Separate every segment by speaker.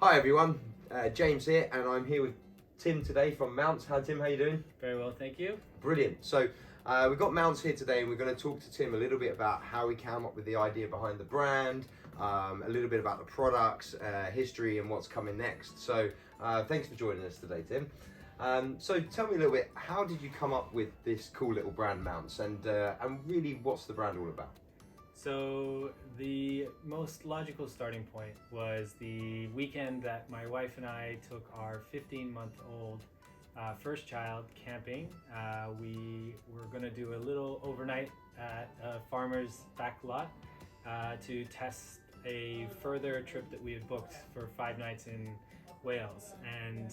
Speaker 1: Hi everyone, James here, and I'm here with Tim today from Mounts. Tim, how you doing?
Speaker 2: Very well, thank you.
Speaker 1: Brilliant. So we've got Mounts here today, and we're going to talk to Tim a little bit about how he came up with the idea behind the brand, a little bit about the products, history, and what's coming next. So thanks for joining us today, Tim. So tell me a little bit, how did you come up with this cool little brand, Mounts, and really what's the brand all about?
Speaker 2: So the most logical starting point was the weekend that my wife and I took our 15-month-old first child camping. We were going to do a little overnight at a farmer's back lot to test a further trip that we had booked for 5 nights in Wales. And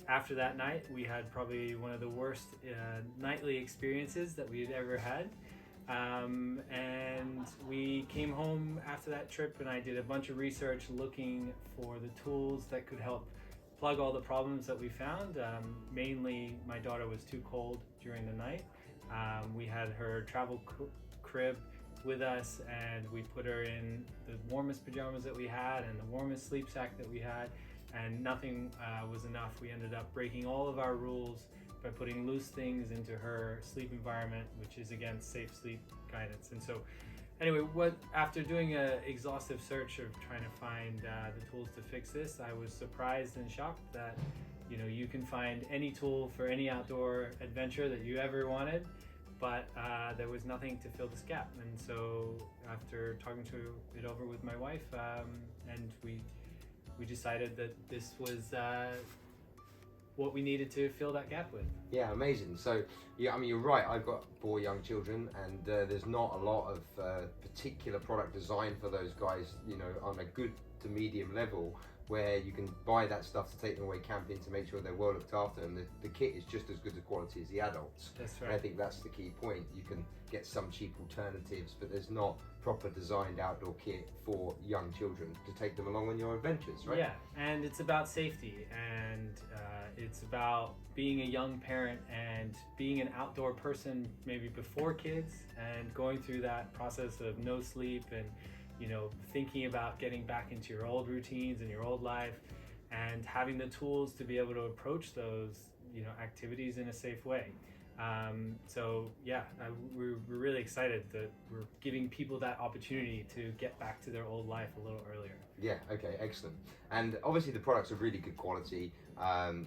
Speaker 2: after that night, we had probably one of the worst nightly experiences that we had ever had. And we came home after that trip, and I did a bunch of research looking for the tools that could help plug all the problems that we found. Mainly, my daughter was too cold during the night. We had her travel crib with us, and we put her in the warmest pajamas that we had and the warmest sleep sack that we had, and nothing was enough. We ended up breaking all of our rules by putting loose things into her sleep environment, which is against safe sleep guidance. And so anyway, after doing an exhaustive search of trying to find the tools to fix this, I was surprised and shocked that you can find any tool for any outdoor adventure that you ever wanted, but there was nothing to fill this gap. And so after talking it over with my wife, and we decided that this was what we needed to fill that gap with.
Speaker 1: Yeah, amazing. So, yeah, I mean, you're right. I've got 4 young children, and there's not a lot of particular product designed for those guys, on a good to medium level, where you can buy that stuff to take them away camping to make sure they're well looked after, and the kit is just as good a quality as the adults.
Speaker 2: That's right.
Speaker 1: And I think that's the key point. You can get some cheap alternatives, but there's not proper designed outdoor kit for young children to take them along on your adventures, right?
Speaker 2: Yeah, and it's about safety, and it's about being a young parent and being an outdoor person maybe before kids, and going through that process of no sleep and thinking about getting back into your old routines and your old life, and having the tools to be able to approach those activities in a safe way. So yeah, we're really excited that we're giving people that opportunity to get back to their old life a little earlier.
Speaker 1: Yeah, okay, excellent. And obviously the products are really good quality.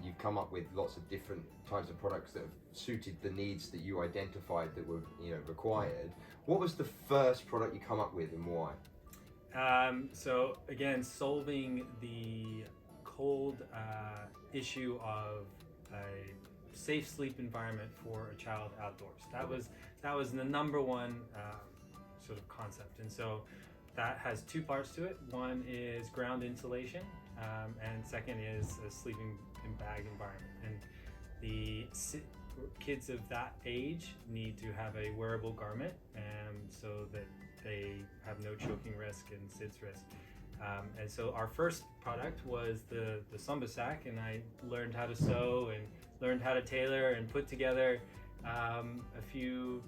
Speaker 1: You've come up with lots of different types of products that have suited the needs that you identified that were required. What was the first product you come up with, and why?
Speaker 2: So again, solving the cold issue of a safe sleep environment for a child outdoors. That was the number one sort of concept, and so that has 2 parts to it. One is ground insulation, and second is a sleeping in bag environment. And the kids of that age need to have a wearable garment, so that they have no choking risk and SIDS risk. And so our first product was the Samba sack, and I learned how to sew and learned how to tailor and put together a few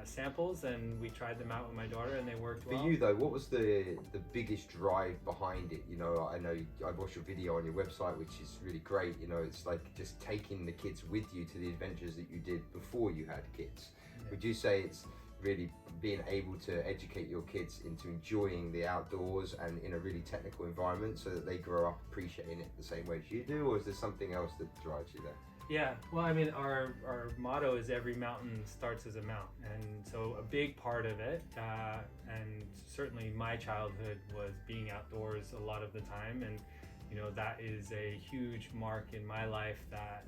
Speaker 2: samples, and we tried them out with my daughter, and they worked well.
Speaker 1: For you though, what was the biggest drive behind it? I know I've watched your video on your website, which is really great. It's like just taking the kids with you to the adventures that you did before you had kids. Yeah. Would you say it's really being able to educate your kids into enjoying the outdoors and in a really technical environment, so that they grow up appreciating it the same way as you do, or is there something else that drives you there?
Speaker 2: Yeah, well, I mean, our motto is every mountain starts as a mount, and so a big part of it, and certainly my childhood, was being outdoors a lot of the time, and that is a huge mark in my life that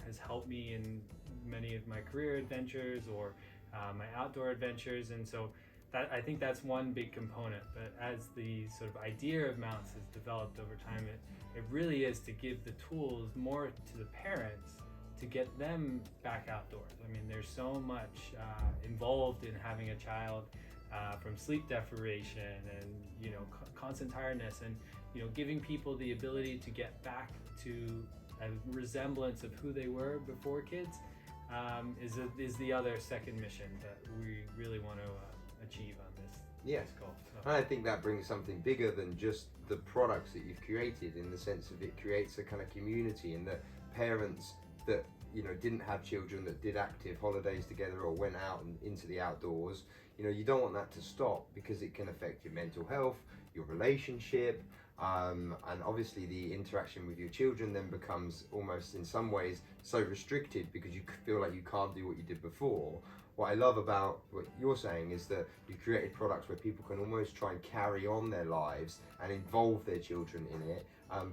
Speaker 2: has helped me in many of my career adventures or my outdoor adventures. And so I think that's one big component. But as the sort of idea of mounts has developed over time, it really is to give the tools more to the parents to get them back outdoors. I mean, there's so much involved in having a child, from sleep deprivation and constant tiredness, and giving people the ability to get back to a resemblance of who they were before kids, is the other second mission that we really want to achieve on
Speaker 1: Yeah.
Speaker 2: It's called. So.
Speaker 1: And I think that brings something bigger than just the products that you've created, in the sense of it creates a kind of community, and that parents that didn't have children, that did active holidays together or went out and into the outdoors, you don't want that to stop, because it can affect your mental health, your relationship, and obviously the interaction with your children then becomes almost in some ways so restricted, because you feel like you can't do what you did before. What I love about what you're saying is that you created products where people can almost try and carry on their lives and involve their children in it,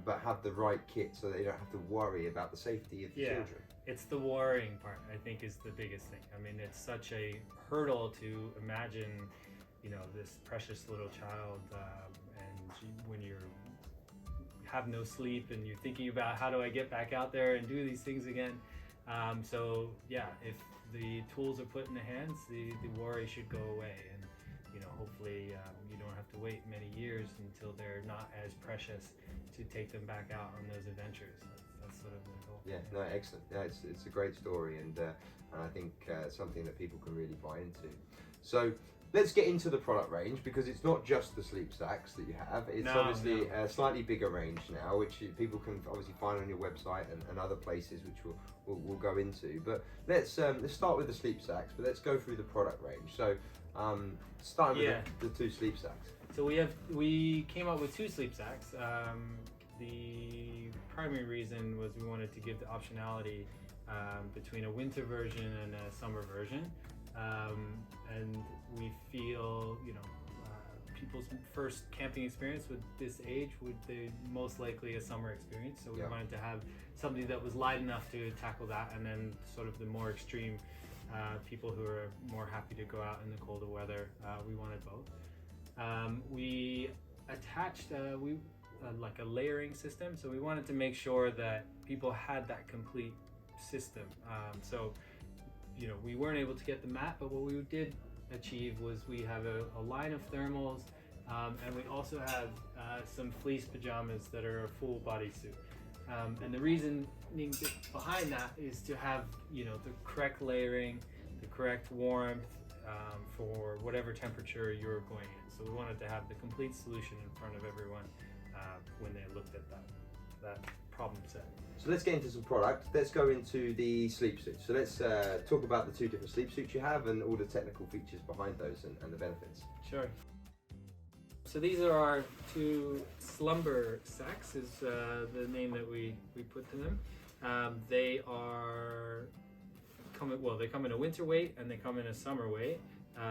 Speaker 1: but have the right kit so they don't have to worry about the safety of the children.
Speaker 2: It's the worrying part, I think, is the biggest thing. I mean, it's such a hurdle to imagine, this precious little child, when you have no sleep and you're thinking about how do I get back out there and do these things again. So yeah, if the tools are put in the hands, the worry should go away, and hopefully you don't have to wait many years until they're not as precious to take them back out on those adventures. That's sort of the goal.
Speaker 1: Yeah, no, excellent. Yeah, it's a great story, and I think something that people can really buy into. So let's get into the product range, because it's not just the sleep sacks that you have. It's obviously a slightly bigger range now, which people can obviously find on your website and other places, which we'll go into. But let's start with the sleep sacks, but let's go through the product range. So starting with the two sleep sacks.
Speaker 2: So we came up with two sleep sacks. The primary reason was we wanted to give the optionality between a winter version and a summer version. And we feel, people's first camping experience with this age would be most likely a summer experience. So we wanted to have something that was light enough to tackle that, and then sort of the more extreme people who are more happy to go out in the colder weather. We wanted both. We attached like a layering system, so we wanted to make sure that people had that complete system. So we weren't able to get the mat, but what we did achieve was we have a line of thermals, and we also have some fleece pajamas that are a full bodysuit. And the reason behind that is to have the correct layering, the correct warmth for whatever temperature you're going in. So we wanted to have the complete solution in front of everyone when they looked at that problem set.
Speaker 1: So let's get into some product. Let's go into the sleep suits. So let's talk about the two different sleep suits you have and all the technical features behind those and the benefits.
Speaker 2: Sure. So these are our two slumber sacks, is the name that we put to them. They come in a winter weight and they come in a summer weight.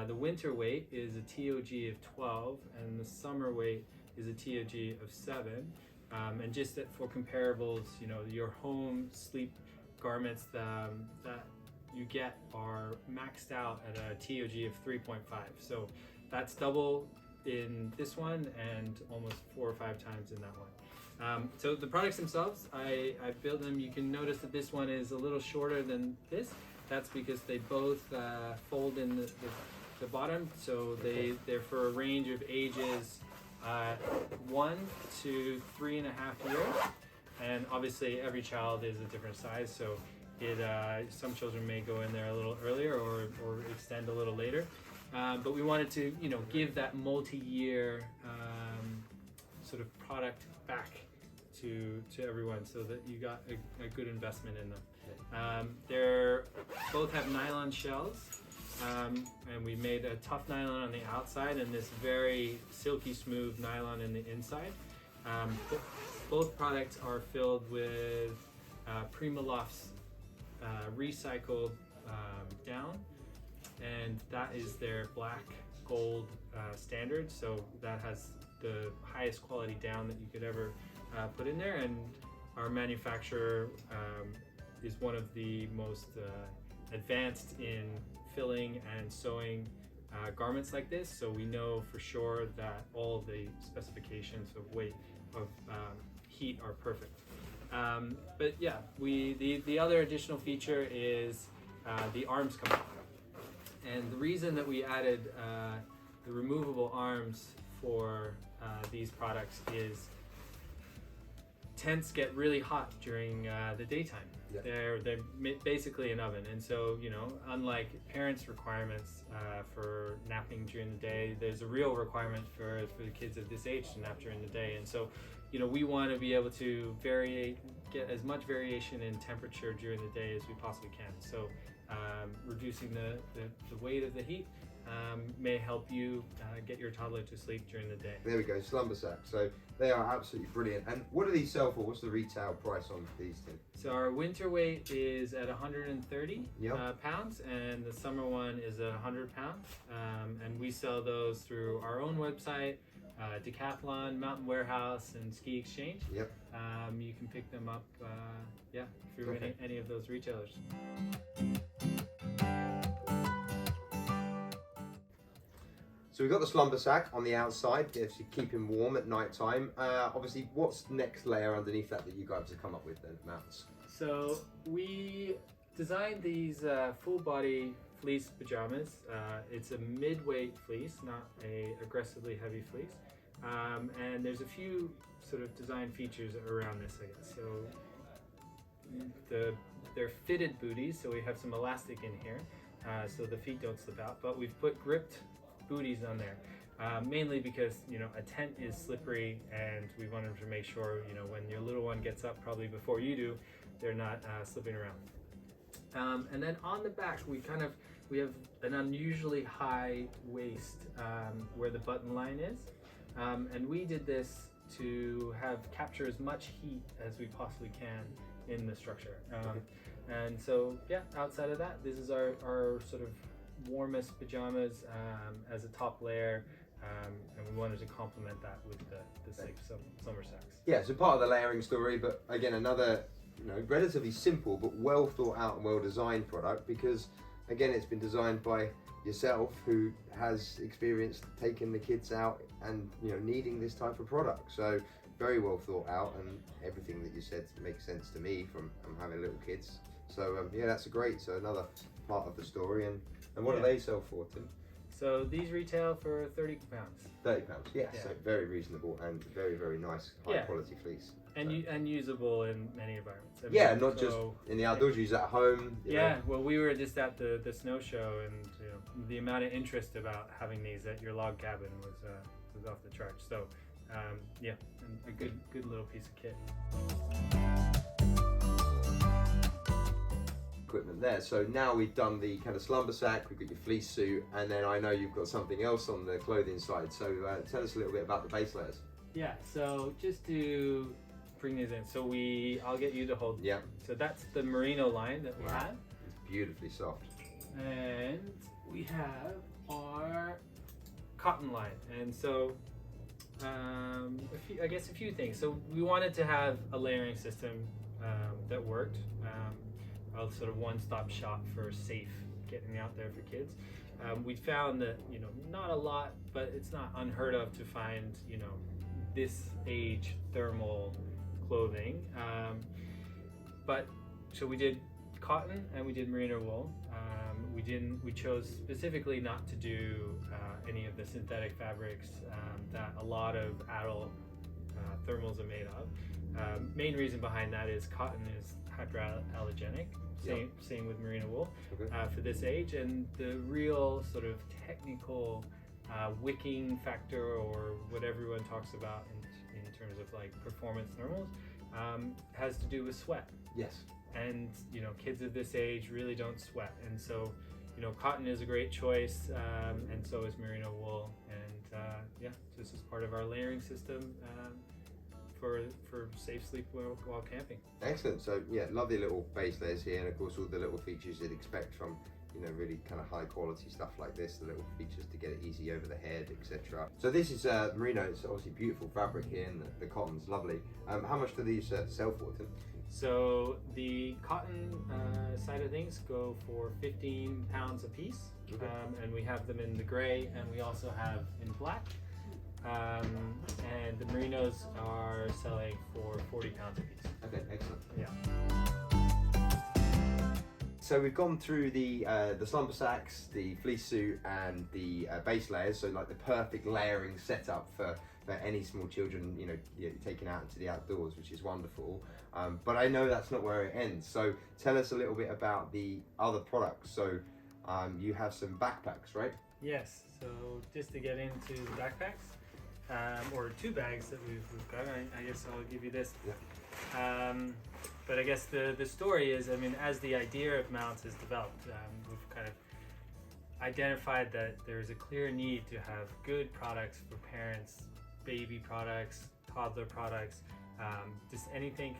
Speaker 2: The winter weight is a TOG of 12 and the summer weight is a TOG of 7. And just for comparables, your home sleep garments that you get are maxed out at a TOG of 3.5. So that's double in this one and almost 4 or 5 times in that one. So the products themselves, I built them. You can notice that this one is a little shorter than this. That's because they both fold in the bottom. So they're for a range of ages 1 to 3.5 years, and obviously every child is a different size, so some children may go in there a little earlier or extend a little later, but we wanted to give that multi-year sort of product back to everyone, so that you got a good investment in them. They're both have nylon shells. And we made a tough nylon on the outside and this very silky smooth nylon in the inside. Both products are filled with Primaloft's recycled down, and that is their black gold standard. So that has the highest quality down that you could ever put in there, and our manufacturer is one of the most advanced in filling and sewing garments like this, so we know for sure that all of the specifications of weight, of heat are perfect. But yeah, the other additional feature is the arms come out, and the reason that we added the removable arms for these products is tents get really hot during the daytime.
Speaker 1: Yeah.
Speaker 2: They're basically an oven, and so unlike parents' requirements for napping during the day, there's a real requirement for the kids of this age to nap during the day. And so we want to be able to get as much variation in temperature during the day as we possibly can. So reducing the weight of the heat may help you get your toddler to sleep during the day.
Speaker 1: There we go, slumber sacks. So they are absolutely brilliant. And what do these sell for? What's the retail price on these two?
Speaker 2: So our winter weight is at 130
Speaker 1: Yep.
Speaker 2: pounds, and the summer one is at 100 pounds. And we sell those through our own website, Decathlon, Mountain Warehouse, and Ski Exchange.
Speaker 1: Yep.
Speaker 2: You can pick them up, through
Speaker 1: Okay.
Speaker 2: any of those retailers.
Speaker 1: So we've got the slumber sack on the outside, to keep him warm at night time. Obviously, what's the next layer underneath that you guys have come up with then, Mounts?
Speaker 2: So we designed these full body fleece pajamas. It's a mid-weight fleece, not a aggressively heavy fleece. And there's a few sort of design features around this, I guess. So they're fitted booties, so we have some elastic in here, so the feet don't slip out. But we've put gripped booties on there, mainly because a tent is slippery, and we wanted to make sure when your little one gets up, probably before you do, they're not slipping around. And then on the back, we have an unusually high waist where the button line is, and we did this to capture as much heat as we possibly can in the structure. And so outside of that, this is our sort of warmest pajamas as a top layer, and we wanted to complement that with the safe summer sacks.
Speaker 1: Yeah, so part of the layering story, but again, another relatively simple but well thought out and well designed product, because again, it's been designed by yourself, who has experienced taking the kids out and needing this type of product. So very well thought out, and everything that you said makes sense to me from having little kids. So that's great. So another part of the story. And what do they sell for, Tim?
Speaker 2: So these retail for 30 pounds.
Speaker 1: 30 pounds, yes. Yeah. So very reasonable and very, very nice, high quality fleece.
Speaker 2: And usable in many environments.
Speaker 1: Not just in the outdoors, use at home.
Speaker 2: Well, we were just at the snow show, and the amount of interest about having these at your log cabin was off the charts. So and a good little piece of kit.
Speaker 1: Equipment there. So now we've done the kind of slumber sack, we've got your fleece suit, and then I know you've got something else on the clothing side. So tell us a little bit about the base layers.
Speaker 2: Yeah, so just to bring these in, so I'll get you to hold.
Speaker 1: Yeah.
Speaker 2: So that's the merino line that we have.
Speaker 1: It's beautifully soft.
Speaker 2: And we have our cotton line. And so a few things. So we wanted to have a layering system that worked. A sort of one-stop shop for safe getting out there for kids. We found that not a lot, but it's not unheard of to find this age thermal clothing. So we did cotton and we did merino wool. We chose specifically not to do any of the synthetic fabrics that a lot of adult thermals are made of. Main reason behind that is cotton is hyperallergenic. Same with merino wool for this age, and the real sort of technical wicking factor, or what everyone talks about in terms of like performance thermals, has to do with sweat.
Speaker 1: Yes.
Speaker 2: And kids of this age really don't sweat, and so cotton is a great choice, and so is merino wool, and this is part of our layering system for safe sleep while camping.
Speaker 1: Excellent. So lovely little base layers here, and of course all the little features you'd expect from really kind of high quality stuff like this, the little features to get it easy over the head, etc. So this is merino. It's obviously beautiful fabric here, and the cotton's lovely. How much do these sell for, Tim?
Speaker 2: So the cotton side of things go for 15 pounds a piece, and we have them in the gray, and we also have in black. And the merinos are selling for 40 pounds a piece.
Speaker 1: Okay, excellent.
Speaker 2: Yeah.
Speaker 1: So we've gone through the slumber sacks, the fleece suit, and the base layers. So like the perfect layering setup for for any small children, you know, taking out into the outdoors, which is wonderful. But I know that's not where it ends. So tell us a little bit about the other products. So you have some backpacks, right?
Speaker 2: Yes. So just to get into the backpacks, or 2 bags that we've got. I guess I'll give you this.
Speaker 1: Yeah.
Speaker 2: But I guess the story is, I mean, as the idea of mounts is developed, we've kind of identified that there's a clear need to have good products for parents, baby products, toddler products, just anything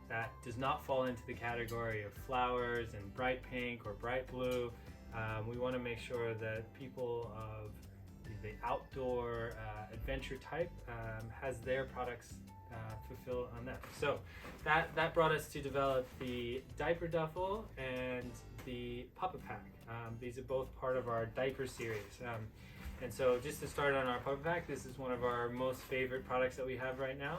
Speaker 2: that does not fall into the category of flowers and bright pink or bright blue. We want to make sure that people of the outdoor adventure type has their products fulfill on that. So that brought us to develop the diaper duffel and the Papa Pack. These are both part of our diaper series. And so just to start on our Papa Pack, this is one of our most favorite products that we have right now.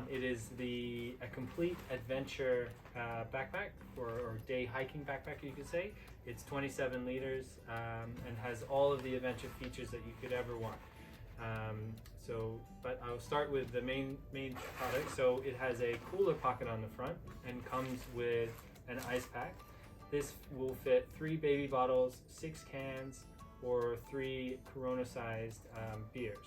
Speaker 2: It is a complete adventure backpack, or day hiking backpack, you could say. It's 27 liters and has all of the adventure features that you could ever want. But I'll start with the main product. So it has a cooler pocket on the front and comes with an ice pack. This will fit 3 baby bottles, 6 cans, or 3 Corona-sized beers.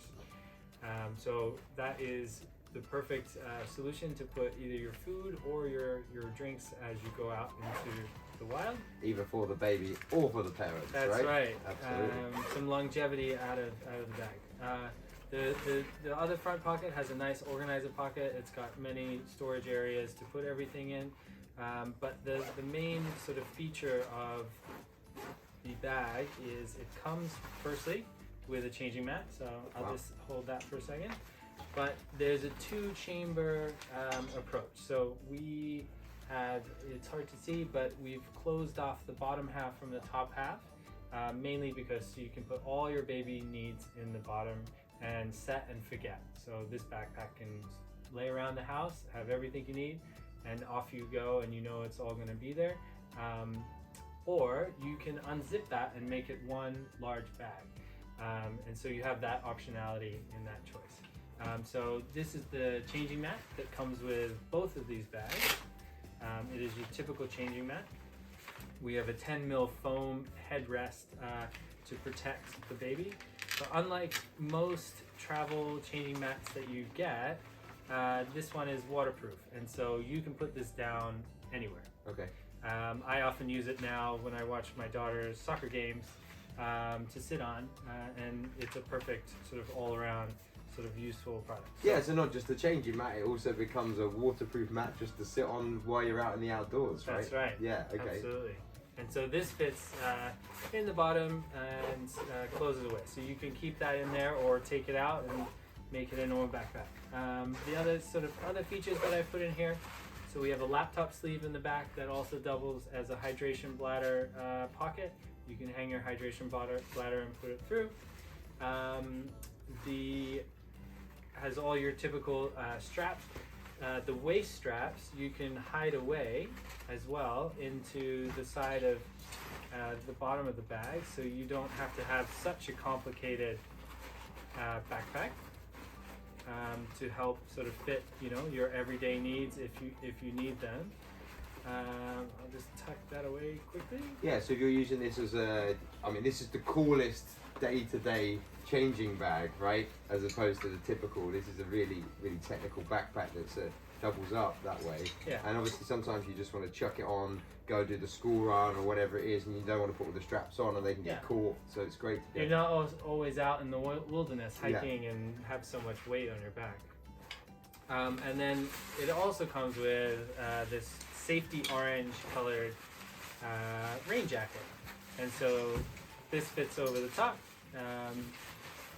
Speaker 2: So that is the perfect solution to put either your food or your drinks as you go out into the wild.
Speaker 1: Either for the baby or for the parents.
Speaker 2: That's right.
Speaker 1: Absolutely.
Speaker 2: Some longevity out of the bag. The other front pocket has a nice organizer pocket. It's got many storage areas to put everything in. But the main sort of feature of the bag is it comes firstly with a changing mat. So I'll just hold that for a second. But there's a 2-chamber approach. So we have, it's hard to see, but we've closed off the bottom half from the top half, mainly because you can put all your baby needs in the bottom and set and forget. So this backpack can lay around the house, have everything you need, and off you go, and you know it's all going to be there. Or you can unzip that and make it one large bag. And so you have that optionality in that choice. So this is the changing mat that comes with both of these bags. It is your typical changing mat. We have a 10 mil foam headrest to protect the baby. But unlike most travel changing mats that you get, this one is waterproof, and so you can put this down anywhere.
Speaker 1: Okay.
Speaker 2: I often use it now when I watch my daughter's soccer games to sit on, and it's a perfect sort of all-around sort of useful product. So,
Speaker 1: yeah, so not just a changing mat, it also becomes a waterproof mat just to sit on while you're out in the outdoors, right?
Speaker 2: That's right.
Speaker 1: Yeah, okay.
Speaker 2: Absolutely. And so this fits in the bottom and closes away. So you can keep that in there or take it out and make it a normal backpack. The other sort of other features that I put in here, so we have a laptop sleeve in the back that also doubles as a hydration bladder pocket. You can hang your hydration bladder and put it through. Has all your typical straps. The waist straps you can hide away as well into the side of the bottom of the bag, so you don't have to have such a complicated backpack to help sort of fit, you know, your everyday needs if you need them. I'll just tuck that away quickly.
Speaker 1: Yeah, so if you're using this as this is the coolest day-to-day changing bag, right? As opposed to the typical, this is a really, really technical backpack that's doubles up that way.
Speaker 2: Yeah.
Speaker 1: And obviously sometimes you just want to chuck it on, go do the school run or whatever it is, and you don't want to put all the straps on and they can get caught. So it's great to
Speaker 2: You're not always out in the wilderness hiking and have so much weight on your back. And then it also comes with this safety orange colored rain jacket. And so this fits over the top.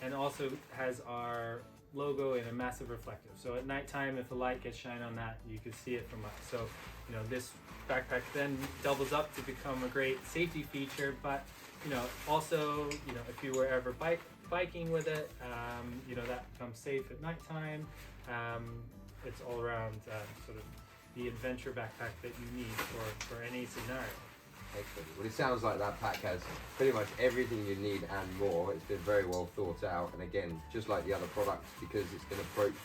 Speaker 2: And also has our logo in a massive reflector. So at nighttime, if a light gets shined on that, you can see it from us. So, you know, this backpack then doubles up to become a great safety feature, but, you know, also, you know, if you were ever biking with it, you know, that becomes safe at nighttime. It's all around sort of the adventure backpack that you need for any scenario.
Speaker 1: Excellent. Well, it sounds like that pack has pretty much everything you need and more. It's been very well thought out, and again, just like the other products, because it's been approached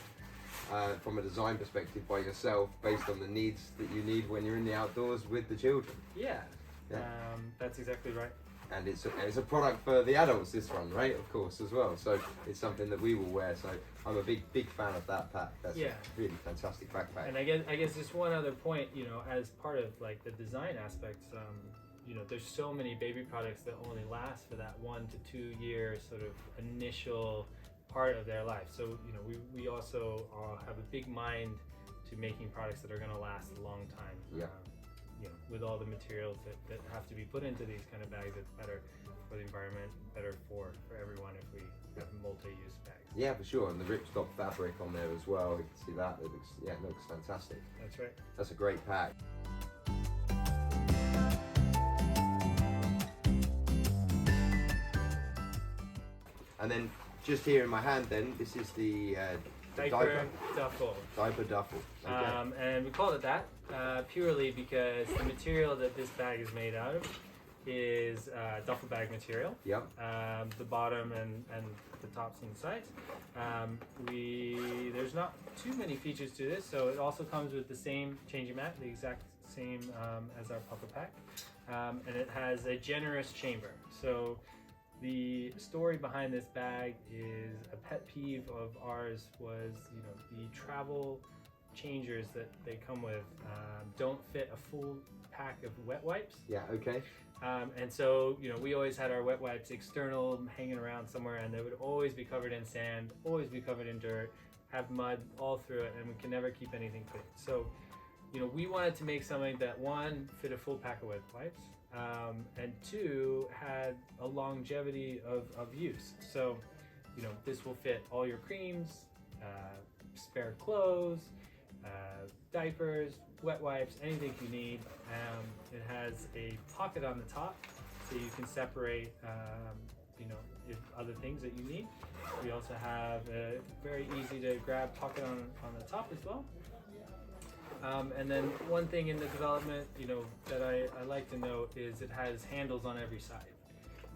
Speaker 1: from a design perspective by yourself, based on the needs that you need when you're in the outdoors with the children.
Speaker 2: Yeah,
Speaker 1: Yeah.
Speaker 2: that's exactly right.
Speaker 1: And it's a product for the adults, this one, right? Of course, as well. So it's something that we will wear. So I'm a big fan of that pack. That's a really fantastic backpack.
Speaker 2: And I guess just one other point, you know, as part of like the design aspects, you know, there's so many baby products that only last for that 1 to 2 year sort of initial part of their life. So, you know, we also have a big mind to making products that are going to last a long time.
Speaker 1: Yeah.
Speaker 2: You know, with all the materials that have to be put into these kind of bags, it's better for the environment, better for everyone if we have multi-use bags.
Speaker 1: Yeah, for sure. And the ripstop fabric on there as well. You can see that. It looks fantastic.
Speaker 2: That's right.
Speaker 1: That's a great pack. And then just here in my hand, then this is the
Speaker 2: Diaper duffel.
Speaker 1: Diaper duffel. Okay.
Speaker 2: And we call it that purely because the material that this bag is made out of is duffel bag material.
Speaker 1: Yep.
Speaker 2: The bottom and the tops and the sides. There's not too many features to this, so it also comes with the same changing mat, the exact same as our puffer pack, and it has a generous chamber. So the story behind this bag is a pet peeve of ours was, you know, the travel changers that they come with don't fit a full pack of wet wipes.
Speaker 1: Yeah, okay.
Speaker 2: And so, you know, we always had our wet wipes external hanging around somewhere, and they would always be covered in sand, always be covered in dirt, have mud all through it, and we can never keep anything clean. So, you know, we wanted to make something that, one, fit a full pack of wet wipes, and two, had a longevity of use. So, you know, this will fit all your creams, spare clothes, diapers, wet wipes, anything you need. It has a pocket on the top, so you can separate, you know, if other things that you need. We also have a very easy to grab pocket on the top as well. And then one thing in the development, you know, that I like to note is it has handles on every side.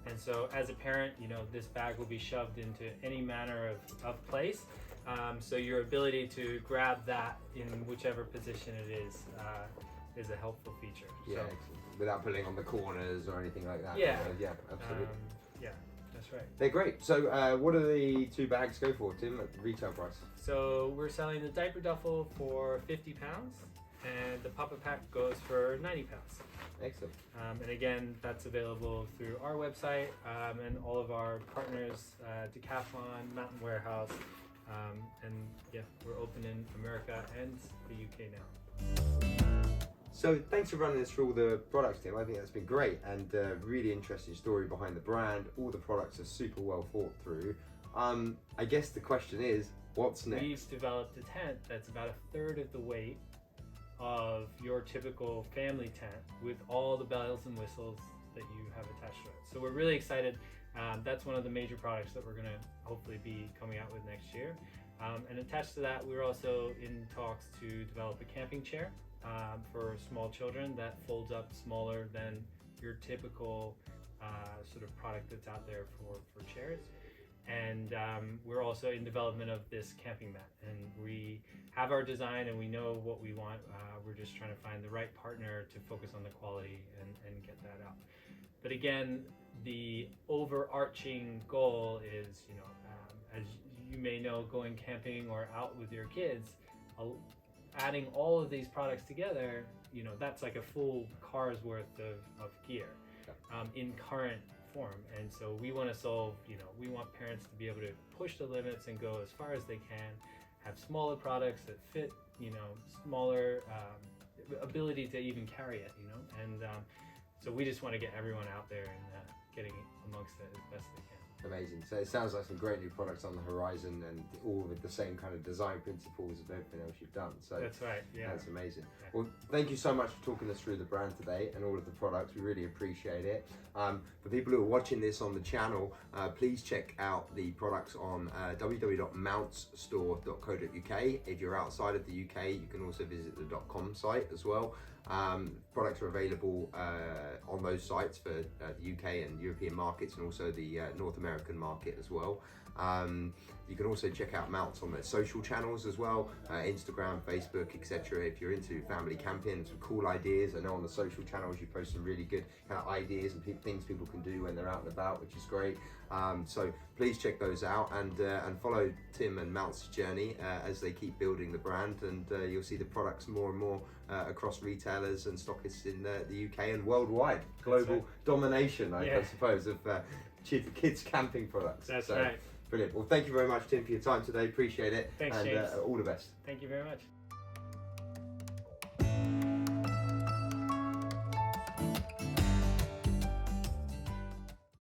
Speaker 2: And so as a parent, you know, this bag will be shoved into any manner of place. So your ability to grab that in whichever position it is a helpful feature.
Speaker 1: Yeah,
Speaker 2: So,
Speaker 1: excellent. Without pulling on the corners or anything like that.
Speaker 2: Yeah.
Speaker 1: Yeah, absolutely.
Speaker 2: yeah, that's right.
Speaker 1: They're great. So what do the two bags go for, Tim, at the retail price?
Speaker 2: So we're selling the diaper duffel for £50, and the puffer pack goes for £90.
Speaker 1: Excellent.
Speaker 2: And again, that's available through our website and all of our partners, Decathlon, Mountain Warehouse, and yeah, we're open in America and the UK now.
Speaker 1: So thanks for running us through all the products, Tim. I think that's been great, and really interesting story behind the brand. All the products are super well thought through. I guess the question is, what's next?
Speaker 2: We've developed a tent that's about a third of the weight of your typical family tent with all the bells and whistles that you have attached to it. So we're really excited. That's one of the major products that we're going to hopefully be coming out with next year. And attached to that, we're also in talks to develop a camping chair for small children that folds up smaller than your typical sort of product that's out there for chairs. And we're also in development of this camping mat, and we have our design and we know what we want. We're just trying to find the right partner to focus on the quality and get that out. But again, the overarching goal is, you know, as you may know, going camping or out with your kids, adding all of these products together, you know, that's like a full car's worth of gear in current form. And so we want to solve, you know, we want parents to be able to push the limits and go as far as they can, have smaller products that fit, you know, smaller ability to even carry it, you know, and so we just want to get everyone out there and getting amongst it as best they can.
Speaker 1: Amazing. So it sounds like some great new products on the horizon, and all with the same kind of design principles of everything else you've done. So
Speaker 2: that's right. Yeah,
Speaker 1: that's amazing.
Speaker 2: Yeah.
Speaker 1: Well, thank you so much for talking us through the brand today and all of the products. We really appreciate it. For people who are watching this on the channel, please check out the products on www.mountsstore.co.uk. If you're outside of the UK, you can also visit the .com site as well. Products are available on those sites for the UK and European markets, and also the North American market as well. You can also check out Mounts on their social channels as well, Instagram, Facebook, etc. If you're into family camping, some cool ideas. I know on the social channels you post some really good kind of ideas and things people can do when they're out and about, which is great. So please check those out, and follow Tim and Mounts' journey as they keep building the brand, and you'll see the products more and more across retailers and stockists in the UK and worldwide. Global domination, I suppose, of kids camping products.
Speaker 2: That's right.
Speaker 1: Brilliant. Well, thank you very much, Tim, for your time today. Appreciate it.
Speaker 2: Thanks,
Speaker 1: and
Speaker 2: James.
Speaker 1: all the best.
Speaker 2: Thank you very much.